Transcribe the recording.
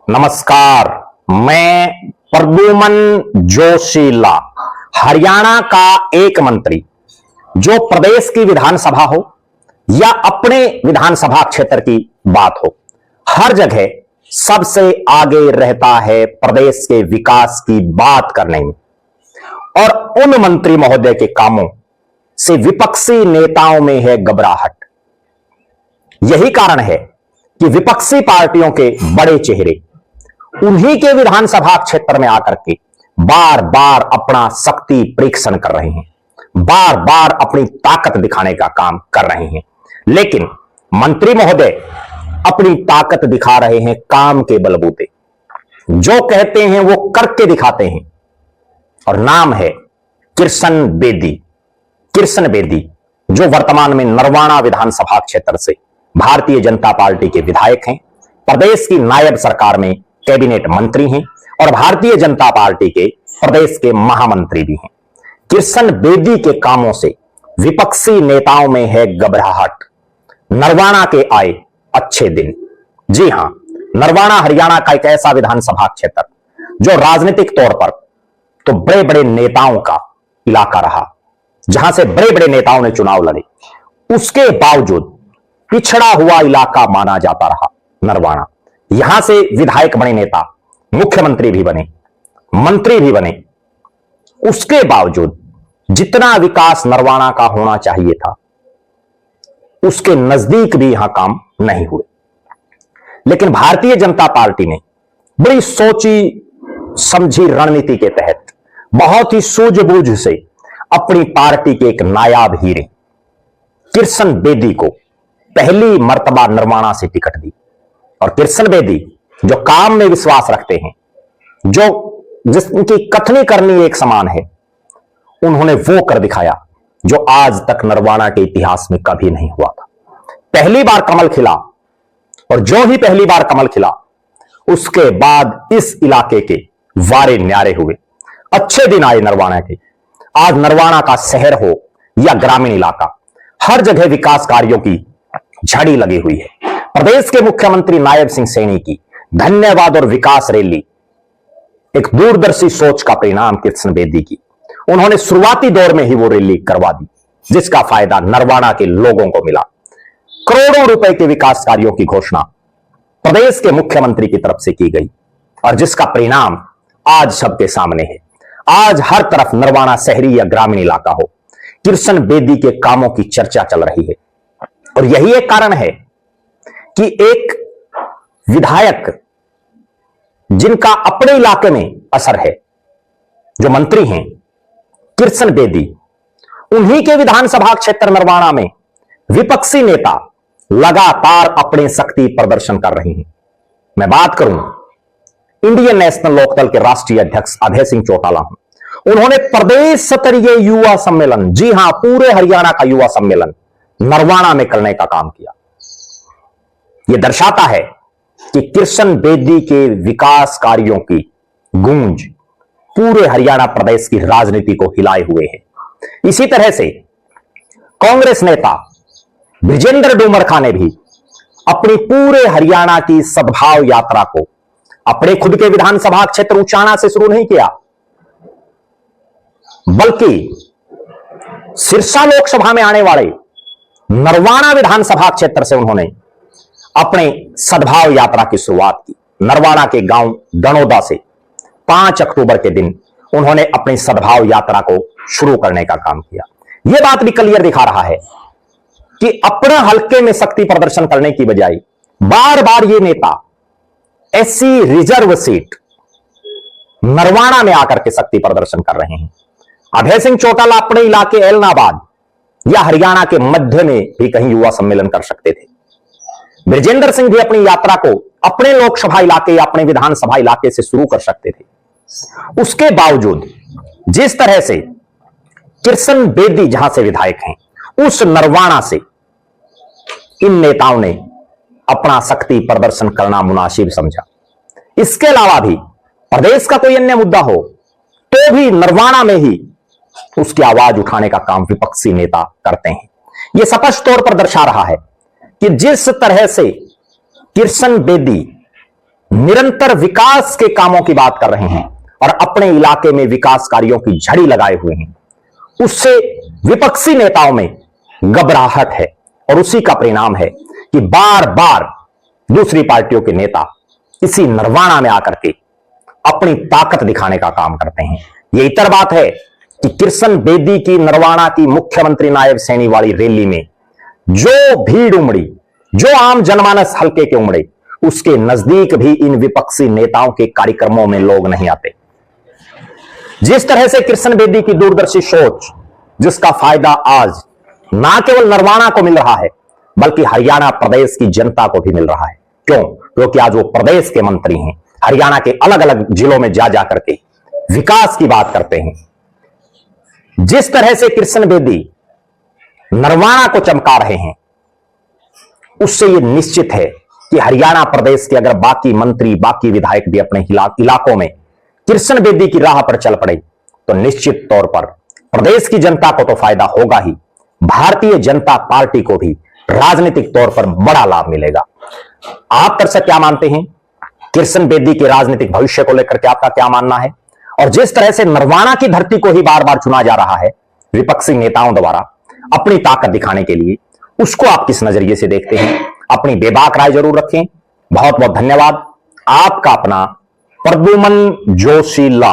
नमस्कार, मैं प्रद्युमन जोशीला, हरियाणा का एक मंत्री जो प्रदेश की विधानसभा हो या अपने विधानसभा क्षेत्र की बात हो, हर जगह सबसे आगे रहता है प्रदेश के विकास की बात करने में। और उन मंत्री महोदय के कामों से विपक्षी नेताओं में है घबराहट। यही कारण है कि विपक्षी पार्टियों के बड़े चेहरे उन्हीं के विधानसभा क्षेत्र में आकर के बार बार अपना शक्ति परीक्षण कर रहे हैं, बार बार अपनी ताकत दिखाने का काम कर रहे हैं। लेकिन मंत्री महोदय अपनी ताकत दिखा रहे हैं काम के बलबूते, जो कहते हैं वो करके दिखाते हैं। और नाम है कृष्ण बेदी। कृष्ण बेदी जो वर्तमान में नरवाना विधानसभा क्षेत्र से भारतीय जनता पार्टी के विधायक हैं, प्रदेश की नायब सरकार में कैबिनेट मंत्री हैं और भारतीय जनता पार्टी के प्रदेश के महामंत्री भी हैं। कृष्ण बेदी के कामों से विपक्षी नेताओं में है घबराहट। नरवाना के आए अच्छे दिन। जी हां, नरवाना हरियाणा का एक ऐसा विधानसभा क्षेत्र जो राजनीतिक तौर पर तो बड़े बड़े नेताओं का इलाका रहा, जहां से बड़े बड़े नेताओं ने चुनाव लड़े, उसके बावजूद पिछड़ा हुआ इलाका माना जाता रहा नरवाना। यहां से विधायक बने नेता, मुख्यमंत्री भी बने, मंत्री भी बने, उसके बावजूद जितना विकास नरवाना का होना चाहिए था उसके नजदीक भी यहां काम नहीं हुए। लेकिन भारतीय जनता पार्टी ने बड़ी सोची समझी रणनीति के तहत बहुत ही सूझबूझ से अपनी पार्टी के एक नायाब हीरे कृष्ण बेदी को पहली मर्तबा नरवाना से टिकट दी। और कृष्ण बेदी जो काम में विश्वास रखते हैं, जो जिसकी कथनी करनी एक समान है, उन्होंने वो कर दिखाया जो आज तक नरवाना के इतिहास में कभी नहीं हुआ था। पहली बार कमल खिला और जो ही पहली बार कमल खिला उसके बाद इस इलाके के वारे न्यारे हुए। अच्छे दिन आए नरवाना के। आज नरवाना का शहर हो या ग्रामीण इलाका, हर जगह विकास कार्यों की झड़ी लगी हुई है। प्रदेश के मुख्यमंत्री नायब सिंह सैनी की धन्यवाद और विकास रैली एक दूरदर्शी सोच का परिणाम कृष्ण बेदी की। उन्होंने शुरुआती दौर में ही वो रैली करवा दी, जिसका फायदा नरवाना के लोगों को मिला। करोड़ों रुपए के विकास कार्यों की घोषणा प्रदेश के मुख्यमंत्री की तरफ से की गई और जिसका परिणाम आज सबके सामने है। आज हर तरफ नरवाना शहरी या ग्रामीण इलाका हो, कृष्ण बेदी के कामों की चर्चा चल रही है। और यही एक कारण है कि एक विधायक जिनका अपने इलाके में असर है, जो मंत्री हैं कृष्ण बेदी, उन्हीं के विधानसभा क्षेत्र नरवाना में विपक्षी नेता लगातार अपने शक्ति प्रदर्शन कर रहे हैं। मैं बात करूं इंडियन नेशनल लोकदल के राष्ट्रीय अध्यक्ष अभय सिंह चौटाला हूं। उन्होंने प्रदेश स्तरीय युवा सम्मेलन, जी हां, पूरे हरियाणा का युवा सम्मेलन नरवाना में करने का काम किया। यह दर्शाता है कि कृष्ण बेदी के विकास कार्यों की गूंज पूरे हरियाणा प्रदेश की राजनीति को हिलाए हुए है। इसी तरह से कांग्रेस नेता बृजेंद्र डूमरखा ने भी अपनी पूरे हरियाणा की सद्भाव यात्रा को अपने खुद के विधानसभा क्षेत्र उचाना से शुरू नहीं किया, बल्कि सिरसा लोकसभा में आने वाले नरवाना विधानसभा क्षेत्र से उन्होंने अपने सद्भाव यात्रा की शुरुआत की। नरवाना के गांव दनोदा से 5 अक्टूबर के दिन उन्होंने अपनी सद्भाव यात्रा को शुरू करने का काम किया। यह बात भी क्लियर दिखा रहा है कि अपने हल्के में शक्ति प्रदर्शन करने की बजाय बार बार ये नेता एससी रिजर्व सीट नरवाना में आकर के शक्ति प्रदर्शन कर रहे हैं। अभय सिंह चौटाला अपने इलाके एलनाबाद या हरियाणा के मध्य में भी कहीं युवा सम्मेलन कर सकते थे। बृजेंद्र सिंह भी अपनी यात्रा को अपने लोकसभा इलाके या अपने विधानसभा इलाके से शुरू कर सकते थे। उसके बावजूद जिस तरह से कृष्ण बेदी जहां से विधायक हैं, उस नरवाना से इन नेताओं ने अपना शक्ति प्रदर्शन करना मुनासिब समझा। इसके अलावा भी प्रदेश का कोई अन्य मुद्दा हो तो भी नरवाना में ही उसकी आवाज उठाने का काम विपक्षी नेता करते हैं। यह स्पष्ट तौर पर दर्शा रहा है कि जिस तरह से कृष्ण बेदी निरंतर विकास के कामों की बात कर रहे हैं और अपने इलाके में विकास कार्यों की झड़ी लगाए हुए हैं, उससे विपक्षी नेताओं में घबराहट है और उसी का परिणाम है कि बार बार दूसरी पार्टियों के नेता इसी नरवाणा में आकर के अपनी ताकत दिखाने का काम करते हैं। यह इतर बात है कि कृष्ण बेदी की नरवाणा की मुख्यमंत्री नायब सैनी वाली रैली में जो भीड़ उमड़ी, जो आम जनमानस हल्के के उमड़े, उसके नजदीक भी इन विपक्षी नेताओं के कार्यक्रमों में लोग नहीं आते। जिस तरह से कृष्ण बेदी की दूरदर्शी सोच, जिसका फायदा आज ना केवल नरवाणा को मिल रहा है बल्कि हरियाणा प्रदेश की जनता को भी मिल रहा है। क्यों? क्योंकि आज वो प्रदेश के मंत्री हैं, हरियाणा के अलग अलग जिलों में जा जाकर के विकास की बात करते हैं। जिस तरह से कृष्ण बेदी नरवाणा को चमका रहे हैं, उससे यह निश्चित है कि हरियाणा प्रदेश के अगर बाकी मंत्री, बाकी विधायक भी अपने इलाकों में कृष्ण बेदी की राह पर चल पड़े तो निश्चित तौर पर प्रदेश की जनता को तो फायदा होगा ही, भारतीय जनता पार्टी को भी राजनीतिक तौर पर बड़ा लाभ मिलेगा। आप दर्शक क्या मानते हैं? कृष्ण बेदी के राजनीतिक भविष्य को लेकर के आपका क्या मानना है? और जिस तरह से नरवाणा की धरती को ही बार बार चुना जा रहा है विपक्षी नेताओं द्वारा अपनी ताकत दिखाने के लिए, उसको आप किस नजरिए से देखते हैं? अपनी बेबाक राय जरूर रखें। बहुत बहुत धन्यवाद। आपका अपना प्रद्युमन जोशीला।